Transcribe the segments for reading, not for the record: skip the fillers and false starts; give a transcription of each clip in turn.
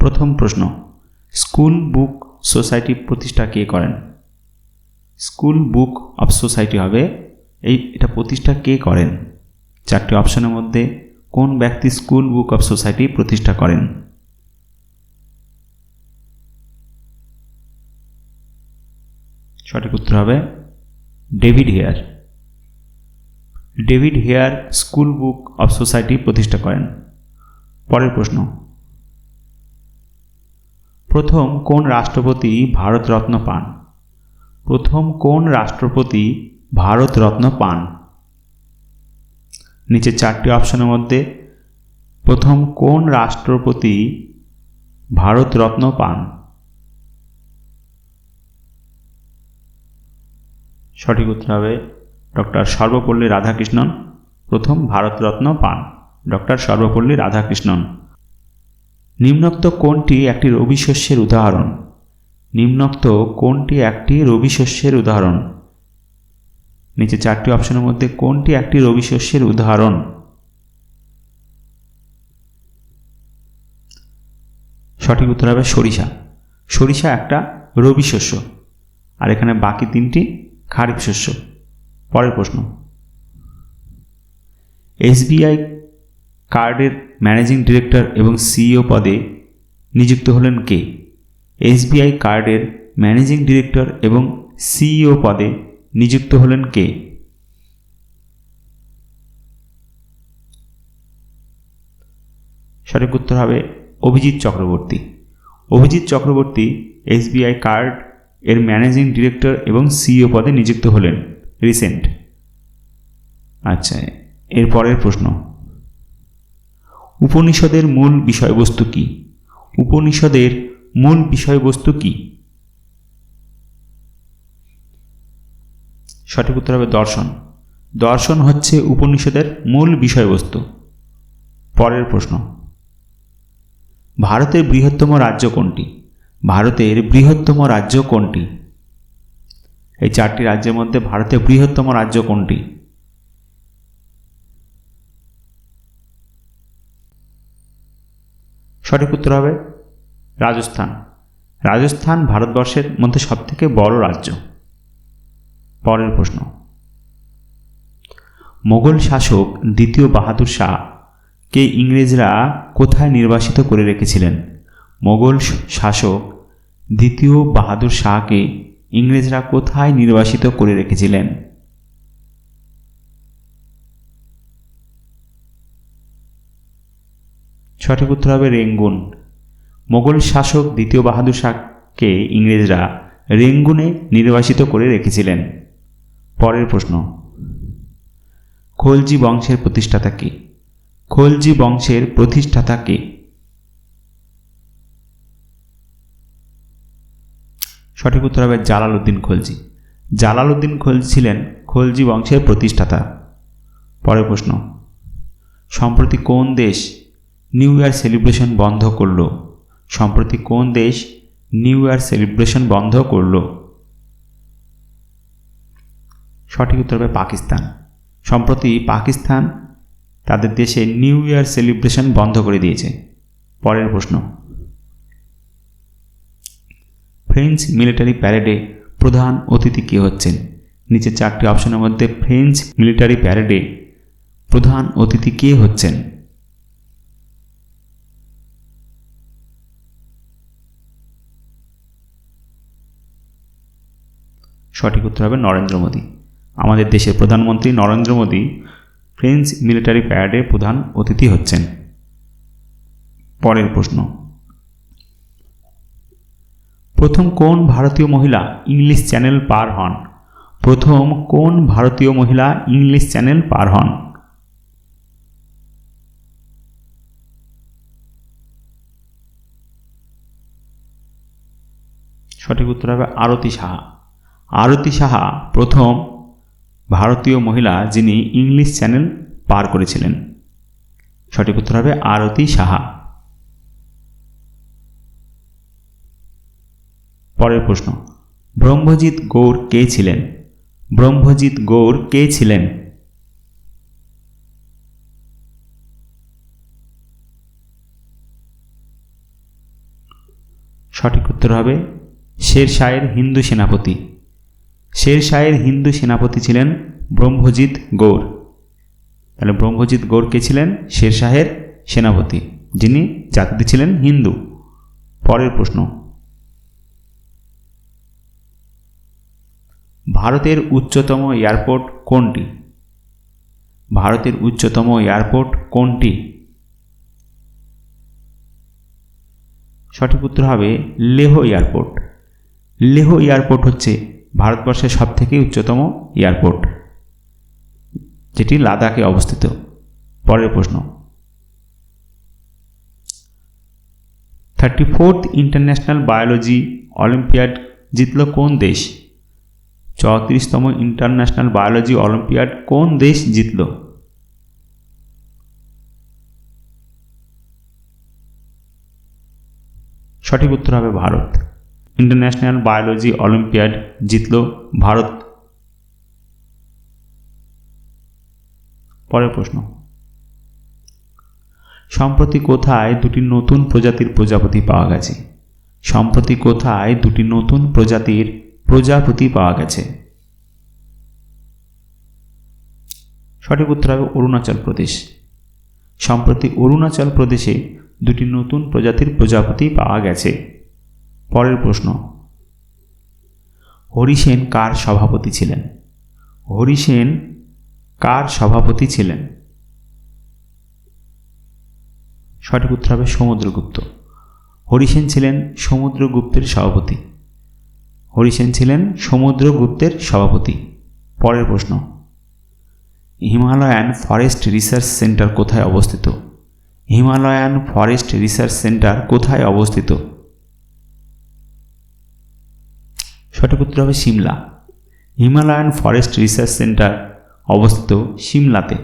প্রথম প্রশ্ন, school book society প্রতিষ্ঠা কে করেন? স্কুল বুক অফ সোসাইটি হবে, এটা প্রতিষ্ঠা কে করেন? চারটি অপশনের মধ্যে কোন ব্যক্তি স্কুল বুক অফ সোসাইটি প্রতিষ্ঠা করেন? সঠিক উত্তর হবে David Hare. David Hare school book of society প্রতিষ্ঠা করেন। পরের প্রশ্ন, প্রথম কোন রাষ্ট্রপতি ভারতরত্ন পান? প্রথম কোন রাষ্ট্রপতি ভারতরত্ন পান? নিচে চারটি অপশনের মধ্যে প্রথম কোন রাষ্ট্রপতি ভারতরত্ন পান? সঠিক উত্তর হবে ডক্টর সর্বপল্লী রাধাকৃষ্ণন প্রথম ভারতরত্ন পান। ডক্টর সর্বপল্লী রাধাকৃষ্ণন। নিম্নোক্ত কোনটি একটি রবি শস্যের উদাহরণ? নিম্নোক্ত কোনটি একটি রবি শস্যের উদাহরণ? নিচে চারটি অপশনের মধ্যে কোনটি একটি রবি শস্যের উদাহরণ? সঠিক উত্তর হবে সরিষা। সরিষা একটা রবি শস্য, আর এখানে বাকি তিনটি খারিফ শস্য। পরের প্রশ্ন, এসবিআই কার্ডের ম্যানেজিং ডিরেক্টর এবং সিইও পদে নিযুক্ত হলেন কে? এসবিআই কার্ডের ম্যানেজিং ডিরেক্টর এবং সিইও পদে নিযুক্ত হলেন কে? সঠিক উত্তর হবে অভিজিৎ চক্রবর্তী। অভিজিৎ চক্রবর্তী এসবিআই কার্ড এর ম্যানেজিং ডিরেক্টর এবং সিইও পদে নিযুক্ত হলেন রিসেন্ট। আচ্ছা, এর পরের প্রশ্ন, উপনিষদের মূল বিষয়বস্তু কি? উপনিষদের মূল বিষয়বস্তু কি? সঠিক উত্তর হবে দর্শন। দর্শন হচ্ছে উপনিষদের মূল বিষয়বস্তু। পরের প্রশ্ন, ভারতের বৃহত্তম রাজ্য কোনটি? ভারতের বৃহত্তম রাজ্য কোনটি? এই চারটি রাজ্যের মধ্যে ভারতের বৃহত্তম রাজ্য কোনটি? সঠিক উত্তর হবে রাজস্থান। রাজস্থান ভারতবর্ষের মধ্যে সবথেকে বড় রাজ্য। পরের প্রশ্ন, মোগল শাসক দ্বিতীয় বাহাদুর শাহ কে ইংরেজরা কোথায় নির্বাসিত করে রেখেছিলেন? মোগল শাসক দ্বিতীয় বাহাদুর শাহকে ইংরেজরা কোথায় নির্বাসিত করে রেখেছিলেন? সঠিক উত্তর হবে রেঙ্গুন। মোগল শাসক দ্বিতীয় বাহাদুর শাহকে ইংরেজরা রেঙ্গুনে নির্বাসিত করে রেখেছিলেন। পরের প্রশ্ন, খলজি বংশের প্রতিষ্ঠাতা কে? খলজি বংশের প্রতিষ্ঠাতা কে? সঠিক উত্তর হবে জালালউদ্দিন খলজি। জালালউদ্দিন খলজি ছিলেন খলজি বংশের প্রতিষ্ঠাতা। পরের প্রশ্ন, সম্প্রতি কোন দেশ নিউ ইয়ার সেলিব্রেশন বন্ধ করল? সম্প্রতি কোন দেশ নিউ ইয়ার সেলিব্রেশন বন্ধ করল? সঠিক উত্তর হবে পাকিস্তান। সম্প্রতি পাকিস্তান তাদের দেশে নিউ ইয়ার সেলিব্রেশন বন্ধ করে দিয়েছে। পরের প্রশ্ন, ফ্রেঞ্চ মিলিটারি প্যারেডে প্রধান অতিথি কে হচ্ছেন? নিচে চারটি অপশনের মধ্যে ফ্রেঞ্চ মিলিটারি প্যারেডে প্রধান অতিথি কে হচ্ছেন? সঠিক উত্তর হবে নরেন্দ্র মোদী। আমাদের দেশের প্রধানমন্ত্রী নরেন্দ্র মোদী ফ্রেঞ্চ মিলিটারি প্যারেডে প্রধান অতিথি হচ্ছেন। পরের প্রশ্ন, প্রথম কোন ভারতীয় মহিলা ইংলিশ চ্যানেল পার হন? প্রথম কোন ভারতীয় মহিলা ইংলিশ চ্যানেল পার হন? সঠিক উত্তর হবে আরতি সাহা। আরতি সাহা প্রথম ভারতীয় মহিলা যিনি ইংলিশ চ্যানেল পার করেছিলেন। সঠিক উত্তর হবে আরতি সাহা। পরের প্রশ্ন, ব্রহ্মজিৎ গৌর কে ছিলেন? ব্রহ্মজিৎ গৌর কে ছিলেন? সঠিক উত্তর হবে শেরশাহের হিন্দু সেনাপতি। শেরশাহের হিন্দু সেনাপতি ছিলেন ব্রহ্মজিৎ গৌর। তাহলে ব্রহ্মজিৎ গৌর কে ছিলেন? শেরশাহের সেনাপতি, যিনি জাতিতে ছিলেন হিন্দু। পরের প্রশ্ন, ভারতের উচ্চতম এয়ারপোর্ট কোনটি? ভারতের উচ্চতম এয়ারপোর্ট কোনটি? সঠিক উত্তর হবে লেহ এয়ারপোর্ট। লেহ এয়ারপোর্ট হচ্ছে ভারতবর্ষের সবথেকে উচ্চতম এয়ারপোর্ট, যেটি লাদাখে অবস্থিত। পরের প্রশ্ন, 34th ইন্টারন্যাশনাল বায়োলজি অলিম্পিয়াড জিতল কোন দেশ? 34তম ইন্টারন্যাশনাল বায়োলজি অলিম্পিয়াড কোন দেশ জিতল? সঠিক উত্তর হবে ভারত। ইন্টারন্যাশনাল বায়োলজি অলিম্পিয়াড জিতল ভারত। পরের প্রশ্ন, সম্প্রতি কোথায় দুটি নতুন প্রজাতির প্রজাপতি পাওয়া গেছে? সম্প্রতি কোথায় দুটি নতুন প্রজাতির প্রজাপতি পাওয়া গেছে? সঠিক উত্তর হবে অরুণাচল প্রদেশ। সম্প্রতি অরুণাচল প্রদেশে দুটি নতুন প্রজাতির প্রজাপতি পাওয়া গেছে। পরের প্রশ্ন, হরি সেন কার সভাপতি ছিলেন? হরি সেন কার সভাপতি ছিলেন? সঠিক উত্তর হবে সমুদ্রগুপ্ত। হরি সেন ছিলেন সমুদ্রগুপ্তের সভাপতি। হরি সেন ছিলেন সমুদ্রগুপ্তের সভাপতি। পরের প্রশ্ন, হিমালয়ান ফরেস্ট রিসার্চ সেন্টার কোথায় অবস্থিত? হিমালয়ান ফরেস্ট রিসার্চ সেন্টার কোথায় অবস্থিত? সঠিক উত্তর হবে Shimla. Himalayan forest research centre অবস্থিত সিমলাতে।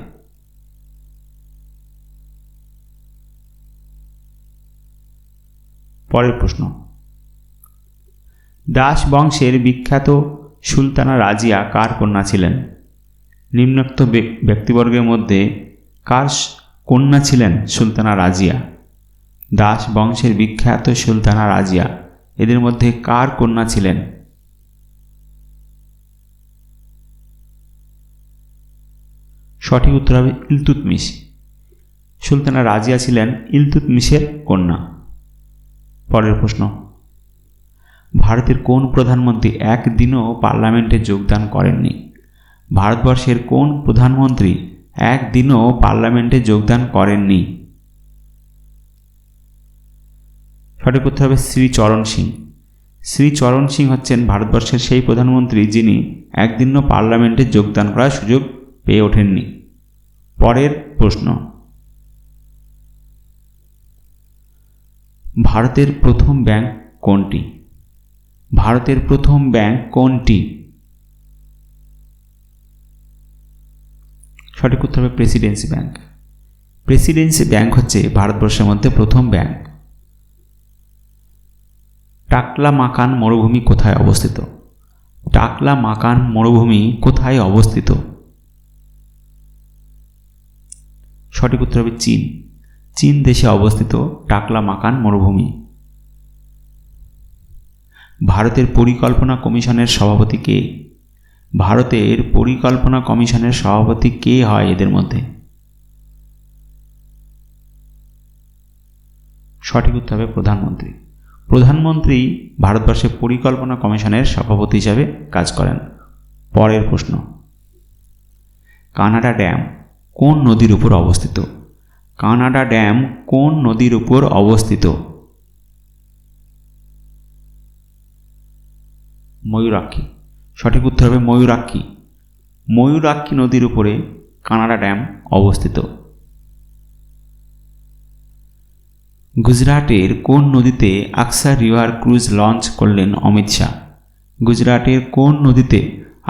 পরের প্রশ্ন, দাস বংশের বিখ্যাত সুলতানা রাজিয়া কার কন্যা ছিলেন? নিম্নোক্ত ব্যক্তিবর্গের মধ্যে কার কন্যা ছিলেন সুলতানা রাজিয়া? দাস বংশের বিখ্যাত সুলতানা রাজিয়া, এদের মধ্যে কার কন্যা ছিলেন? সঠিক উত্তর হবে ইলতুৎমিশ। সুলতানা রাজিয়া ছিলেন ইলতুৎমিশের কন্যা। পরের প্রশ্ন, ভারতের কোন প্রধানমন্ত্রী একদিনও পার্লামেন্টে যোগদান করেননি? ভারতবর্ষের কোন প্রধানমন্ত্রী একদিনও পার্লামেন্টে যোগদান করেননি? সঠিক উত্তর হবে শ্রী চরণ সিং। শ্রী চরণ সিং হচ্ছেন ভারতবর্ষের সেই প্রধানমন্ত্রী যিনি একদিনও পার্লামেন্টে যোগদান করার সুযোগ পেয়ে ওঠেননি। পরের প্রশ্ন, ভারতের প্রথম ব্যাংক কোনটি? ভারতের প্রথম ব্যাংক কোনটি? সঠিক উত্তর হবে প্রেসিডেন্সি ব্যাংক। প্রেসিডেন্সি ব্যাংক হচ্ছে ভারতবর্ষের মধ্যে প্রথম ব্যাংক। টাকলা মাকান মরুভূমি কোথায় অবস্থিত? টাকলা মাকান মরুভূমি কোথায় অবস্থিত? সঠিক উত্তর হবে চীন। চীন দেশে অবস্থিত টাকলা মাকান মরুভূমি। ভারতের পরিকল্পনা কমিশনের সভাপতি কে? ভারতের পরিকল্পনা কমিশনের সভাপতি কে হয় এদের মধ্যে? সঠিক উত্তর হবে প্রধানমন্ত্রী। প্রধানমন্ত্রী ভারতবর্ষের পরিকল্পনা কমিশনের সভাপতি হিসাবে কাজ করেন। পরের প্রশ্ন, কানাডা ড্যাম কোন নদীর উপর অবস্থিত? কানাডা ড্যাম কোন নদীর উপর অবস্থিত? ময়ূরাক্ষী। সঠিক উত্তর হবে ময়ূরাক্ষী। ময়ূরাক্ষী নদীর উপরে কানাডা ড্যাম অবস্থিত। গুজরাটের কোন নদীতে আকসা রিভার ক্রুজ লঞ্চ করলেন অমিত শাহ? গুজরাটের কোন নদীতে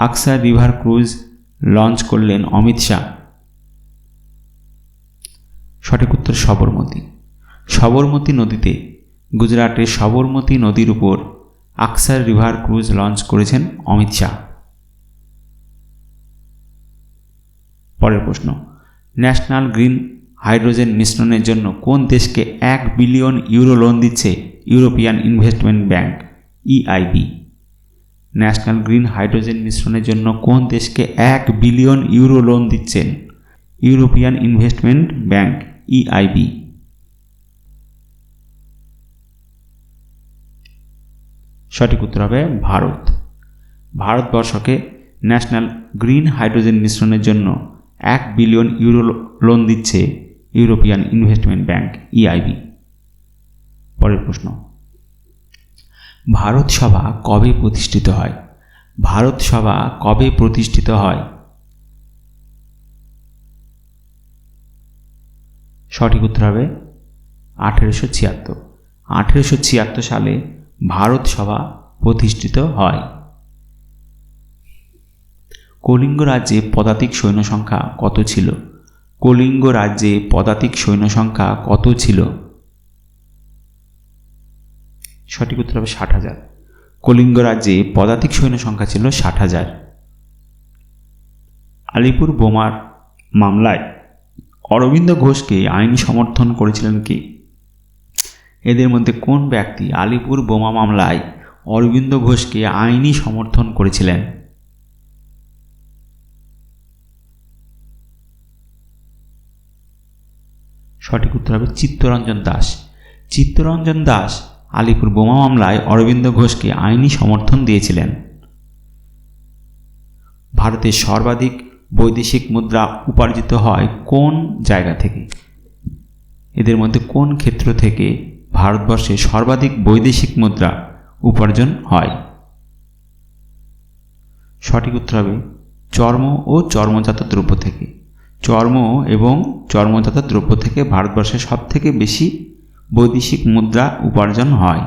আকসা রিভার ক্রুজ লঞ্চ করলেন অমিত শাহ? সঠিক উত্তর সবরমতী। সবরমতী নদীতে, গুজরাটের সবরমতী নদীর উপর আকসা রিভার ক্রুজ লঞ্চ করেছেন অমিত শাহ। পরের প্রশ্ন, ন্যাশনাল গ্রিন হাইড্রোজেন মিশ্রণের জন্য কোন দেশকে 1 বিলিয়ন ইউরো লোন দিচ্ছে European Investment Bank EIB. National Green Hydrogen মিশ্রণের জন্য কোন দেশকে 1 বিলিয়ন ইউরো লোন দিচ্ছেন? European Investment Bank EIB. সঠিক উত্তর হবে ভারত। ভারতবর্ষকে ন্যাশনাল গ্রিন হাইড্রোজেন মিশ্রণের জন্য 1 বিলিয়ন ইউরো লোন দিচ্ছে ইউরোপিয়ান ইনভেস্টমেন্ট ব্যাংক ইআইবি। পরের প্রশ্ন, ভারত সভা কবে প্রতিষ্ঠিত হয়? ভারত সভা কবে প্রতিষ্ঠিত হয়? সঠিক উত্তর হবে 1876। 1876 সালে ভারত সভা প্রতিষ্ঠিত হয়। কলিঙ্গ রাজ্যে পদাতিক সৈন্য সংখ্যা কত ছিল? কলিঙ্গ রাজ্যে পদাতিক সৈন্য সংখ্যা কত ছিল? সঠিক উত্তর হবে 60,000। কলিঙ্গ রাজ্যে পদাতিক সৈন্য সংখ্যা ছিল 60,000। আলিপুর বোমার মামলায় অরবিন্দ ঘোষকে আইনি সমর্থন করেছিলেন কে? এদের মধ্যে কোন ব্যক্তি আলিপুর বোমা মামলায় অরবিন্দ ঘোষকে আইনি সমর্থন করেছিলেন? সঠিক উত্তর হবে চিত্তরঞ্জন দাস। চিত্তরঞ্জন দাস আলিপুর বোমা মামলায় অরবিন্দ ঘোষকে আইনি সমর্থন দিয়েছিলেন। ভারতের সর্বাধিক বৈদেশিক মুদ্রা উপার্জিত হয় কোন জায়গা থেকে? এদের মধ্যে কোন ক্ষেত্র থেকে ভারতবর্ষে সর্বাধিক বৈদেশিক মুদ্রা উপার্জন হয়? সঠিক উত্তর হবে চর্ম ও চর্মজাত দ্রব্য থেকে। চর্ম এবং চর্মজাত দ্রব্য থেকে ভারতবর্ষে সবথেকে বেশি বৈদেশিক মুদ্রা উপার্জন হয়।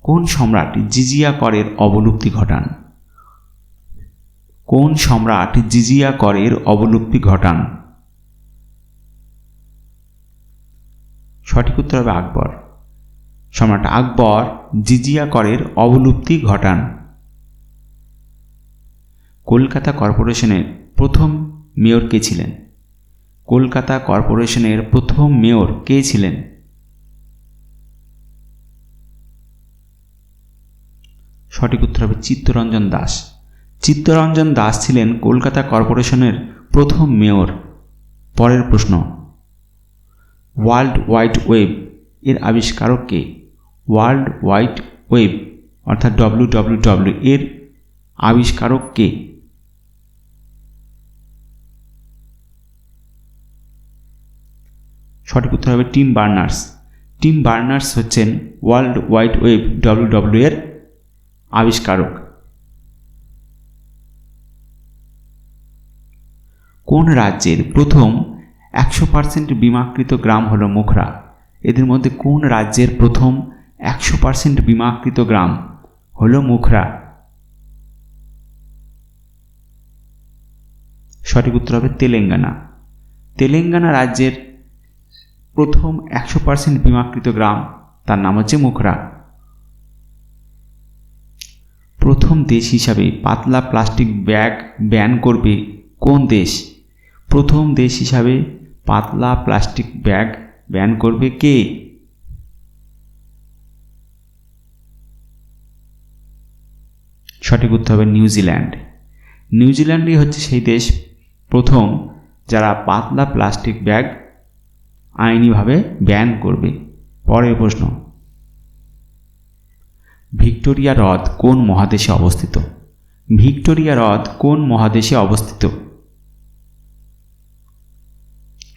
কোন সম্রাট জিজিয়া করের অবলুপ্তি ঘটান? কোন সম্রাট জিজিয়া করের অবলুপ্তি ঘটান? সঠিক উত্তর হবে আকবর। সম্রাট আকবর জিজিয়া করের অবলুপ্তি ঘটান। কলকাতা কর্পোরেশনের প্রথম মেয়র কে ছিলেন? কলকাতা কর্পোরেশনের প্রথম মেয়র কে ছিলেন? সঠিক উত্তর হবে চিত্তরঞ্জন দাস। চিত্তরঞ্জন দাস ছিলেন কলকাতা কর্পোরেশনের প্রথম মেয়র। পরের প্রশ্ন, ওয়ার্ল্ড ওয়াইড ওয়েব এর আবিষ্কারক কে? ওয়ার্ল্ড ওয়াইড ওয়েব অর্থাৎ WWW এর আবিষ্কারক কে? সঠিক উত্তর হবে টিম বার্নার্স। টিম বার্নার্স হচ্ছেন ওয়ার্ল্ড ওয়াইড ওয়েব WWW এর আবিষ্কারক। কোন রাজ্যের প্রথম 100% বীমাকৃত গ্রাম হল মুখরা? এদের মধ্যে কোন রাজ্যের প্রথম 100% বীমাকৃত গ্রাম হল মুখরা? সঠিক উত্তর হবে তেলেঙ্গানা। তেলেঙ্গানা রাজ্যের প্রথম 100% বীমাকৃত গ্রাম, তার নাম হচ্ছে মুখরা। প্রথম দেশ হিসাবে পাতলা প্লাস্টিক ব্যাগ ব্যান করবে কোন দেশ? প্রথম দেশ হিসাবে পাতলা প্লাস্টিক ব্যাগ ব্যান করবে কে? সঠিক উত্তর হবে নিউজিল্যান্ড। নিউজিল্যান্ডই হচ্ছে সেই দেশ প্রথম যারা পাতলা প্লাস্টিক ব্যাগ আইনিভাবে ব্যান করবে। পরের প্রশ্ন, ভিক্টোরিয়া হ্রদ কোন মহাদেশে অবস্থিত? ভিক্টোরিয়া হ্রদ কোন মহাদেশে অবস্থিত?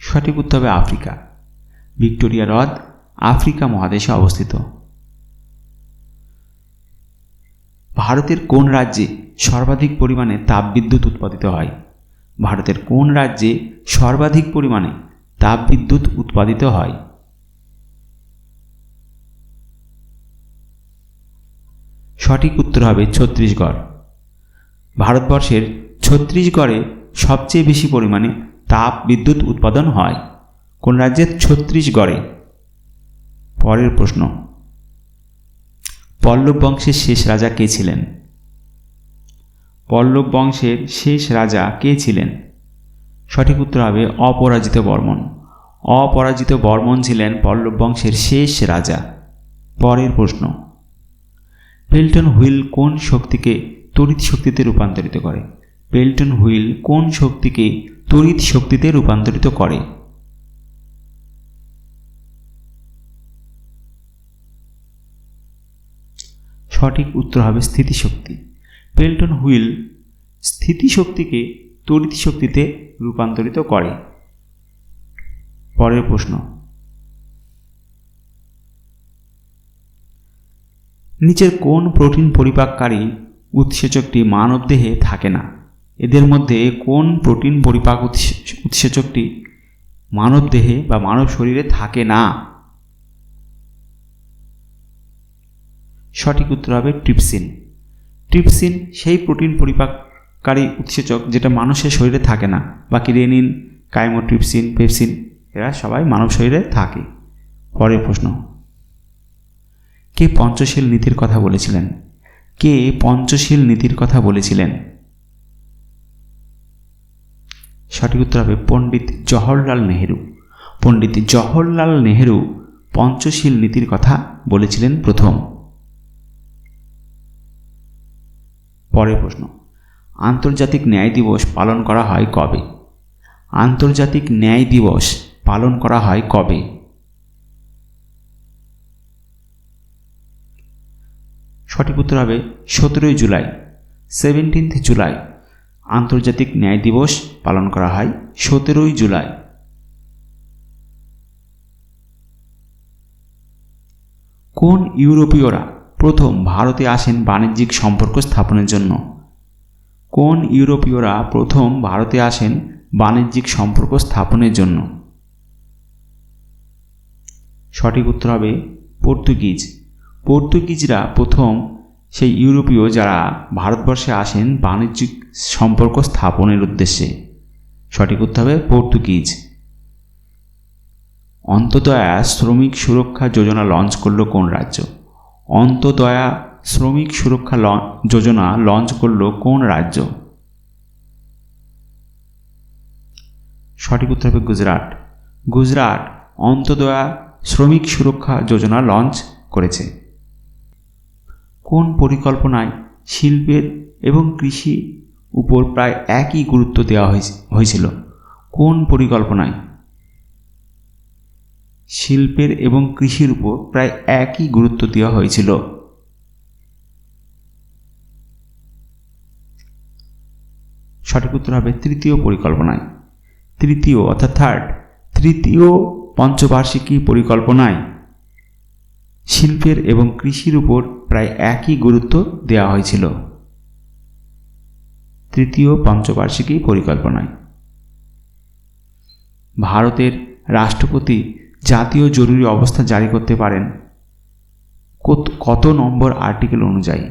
সঠিক উত্তর হবে আফ্রিকা। ভিক্টোরিয়া হ্রদ আফ্রিকা মহাদেশে অবস্থিত। ভারতের কোন রাজ্যে সর্বাধিক পরিমাণে তাপবিদ্যুৎ উৎপাদিত হয়? ভারতের কোন রাজ্যে সর্বাধিক পরিমাণে তাপবিদ্যুৎ উৎপাদিত হয়? সঠিক উত্তর হবে ছত্তিশগড়। ভারতবর্ষের ছত্তিশগড়ে সবচেয়ে বেশি পরিমাণে তাপ বিদ্যুৎ উৎপাদন হয়। কোন রাজ্যের? ছত্তিশগড়ে। পরের প্রশ্ন, পল্লব বংশের শেষ রাজা কে ছিলেন? পল্লব বংশের শেষ রাজা কে ছিলেন? সঠিক উত্তর হবে অপরাজিত বর্মন। অপরাজিত বর্মণ ছিলেন পল্লব বংশের শেষ রাজা। পরের প্রশ্ন, পেল্টন হুইল কোন শক্তিকে তড়িৎ শক্তিতে রূপান্তরিত করে? পেল্টন হুইল কোন শক্তিকে তড়িৎ শক্তিতে রূপান্তরিত করে? সঠিক উত্তর হবে স্থিতিশক্তি। পেল্টন হুইল স্থিতিশক্তিকে তড়িৎ শক্তিতে রূপান্তরিত করে। পরের প্রশ্ন, নিচের কোন প্রোটিন পরিপাককারী উৎসেচকটি মানবদেহে থাকে না? এদের মধ্যে কোন প্রোটিন পরিপাক উৎসেচকটি মানবদেহে বা মানব শরীরে থাকে না? সঠিক উত্তর হবে ট্রিপসিন। ট্রিপসিন সেই প্রোটিন পরিপাককারী উৎসেচক যেটা মানুষের শরীরে থাকে না। বাকি রেনিন, কাইমোট্রিপসিন, পেপসিন এরা সবাই মানব শরীরে থাকে। পরের প্রশ্ন, কে পঞ্চশীল নীতির কথা বলেছিলেন? কে পঞ্চশীল নীতির কথা বলেছিলেন? সঠিক উত্তর হবে পণ্ডিত জওহরলাল নেহেরু। পণ্ডিত জওহরলাল নেহেরু পঞ্চশীল নীতির কথা বলেছিলেন প্রথম। পরের প্রশ্ন, আন্তর্জাতিক ন্যায় দিবস পালন করা হয় কবে? আন্তর্জাতিক ন্যায় দিবস পালন করা হয় কবে? সঠিক উত্তর হবে 17 জুলাই। 17 জুলাই আন্তর্জাতিক ন্যায় দিবস পালন করা হয় 17 জুলাই। কোন ইউরোপীয়রা প্রথম ভারতে আসেন বাণিজ্যিক সম্পর্ক স্থাপনের জন্য? কোন ইউরোপীয়রা প্রথম ভারতে আসেন বাণিজ্যিক সম্পর্ক স্থাপনের জন্য? সঠিক উত্তর হবে পর্তুগিজ। পর্তুগিজরা প্রথম সেই ইউরোপীয় যারা ভারতবর্ষে আসেন বাণিজ্যিক সম্পর্ক স্থাপনের উদ্দেশ্যে। সঠিক উত্তর হবে পর্তুগিজ। অন্তোদয়া শ্রমিক সুরক্ষা যোজনা লঞ্চ করল কোন রাজ্য? অন্তোদয়া শ্রমিক সুরক্ষা যোজনা লঞ্চ করল কোন রাজ্য? সঠিক উত্তর হবে গুজরাট। গুজরাট অন্তোদয়া শ্রমিক সুরক্ষা যোজনা লঞ্চ করেছে। কোন পরিকল্পনায় শিল্পের এবং কৃষি উপর প্রায় একই গুরুত্ব দেওয়া হয়েছিল? কোন পরিকল্পনায় শিল্পের এবং কৃষির উপর প্রায় একই গুরুত্ব দেওয়া হয়েছিল? সঠিক উত্তর হবে তৃতীয় পরিকল্পনায়। তৃতীয় অর্থাৎ তৃতীয় পঞ্চবার্ষিকী পরিকল্পনায় শিল্পের এবং কৃষির উপর প্রায় একই গুরুত্ব দেওয়া হয়েছিল। তৃতীয় পঞ্চবার্ষিকী পরিকল্পনায়। ভারতের রাষ্ট্রপতি জাতীয় জরুরি অবস্থা জারি করতে পারেন কত নম্বর আর্টিকেল অনুযায়ী?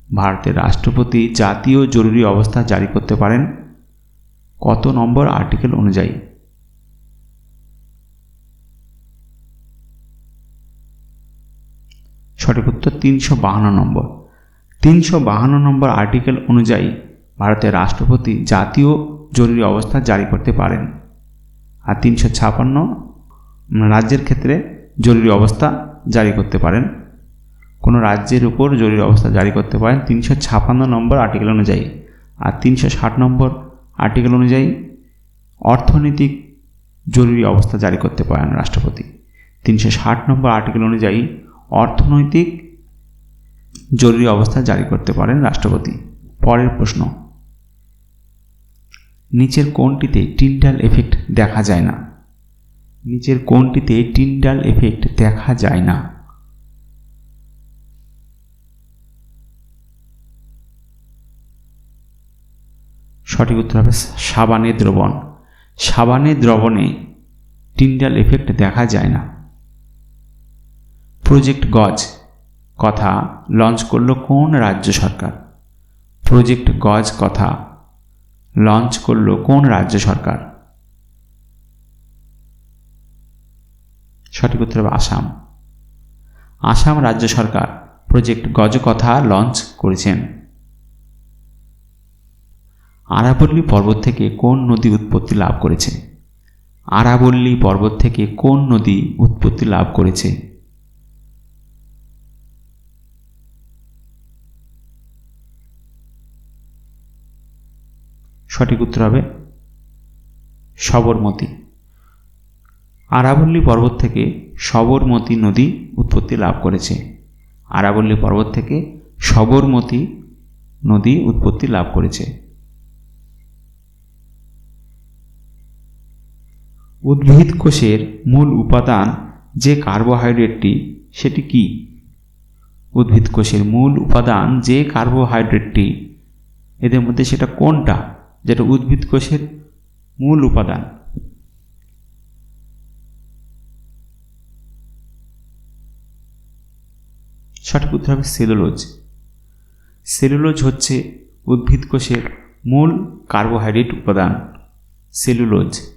ভারতের রাষ্ট্রপতি জাতীয় জরুরি অবস্থা জারি করতে পারেন কত নম্বর আর্টিকেল অনুযায়ী? সঠিক উত্তর 352 নম্বর। 352 নম্বর আর্টিকেল অনুযায়ী ভারতের রাষ্ট্রপতি জাতীয় জরুরি অবস্থা জারি করতে পারেন। আর 356 রাজ্যের ক্ষেত্রে জরুরি অবস্থা জারি করতে পারেন। কোনো রাজ্যের উপর জরুরি অবস্থা জারি করতে পারেন 356 নম্বর আর্টিকেল অনুযায়ী। আর 360 নম্বর আর্টিকেল অনুযায়ী অর্থনৈতিক জরুরি অবস্থা জারি করতে পারেন রাষ্ট্রপতি। 360 নম্বর আর্টিকেল অনুযায়ী অর্থনৈতিক জরুরি অবস্থা জারি করতে পারেন রাষ্ট্রপতি। পরের প্রশ্ন, নিচের কোনটিতে টিন্ডাল এফেক্ট দেখা যায় না? নিচের কোনটিতে টিন্ডাল এফেক্ট দেখা যায় না? সঠিক উত্তর হবে সাবানের দ্রবণ। সাবানের দ্রবণে টিন্ডাল এফেক্ট দেখা যায় না। প্রজেক্ট গজ কথা লঞ্চ করল কোন রাজ্য সরকার? প্রজেক্ট গজ কথা লঞ্চ করল কোন রাজ্য সরকার? সঠিক উত্তর হবে আসাম। আসাম রাজ্য সরকার প্রজেক্ট গজ কথা লঞ্চ করেছেন। আরাবল্লী পর্বত থেকে কোন নদী উৎপত্তি লাভ করেছে? আরাবল্লী পর্বত থেকে কোন নদী উৎপত্তি লাভ করেছে? সঠিক উত্তর হবে সবরমতী। আরাবল্লী পর্বত থেকে সবরমতী নদী উৎপত্তি লাভ করেছে। আরাবল্লী পর্বত থেকে সবরমতী নদী উৎপত্তি লাভ করেছে। উদ্ভিদ কোষের মূল উপাদান যে কার্বোহাইড্রেটটি, সেটি কি? উদ্ভিদ কোষের মূল উপাদান যে কার্বোহাইড্রেটটি, এদের মধ্যে সেটা কোনটা যেটা উদ্ভিদ কোষের মূল উপাদান? সঠিক উত্তর হবে সেলুলোজ। সেলুলোজ হচ্ছে উদ্ভিদ কোষের মূল কার্বোহাইড্রেট উপাদান, সেলুলোজ।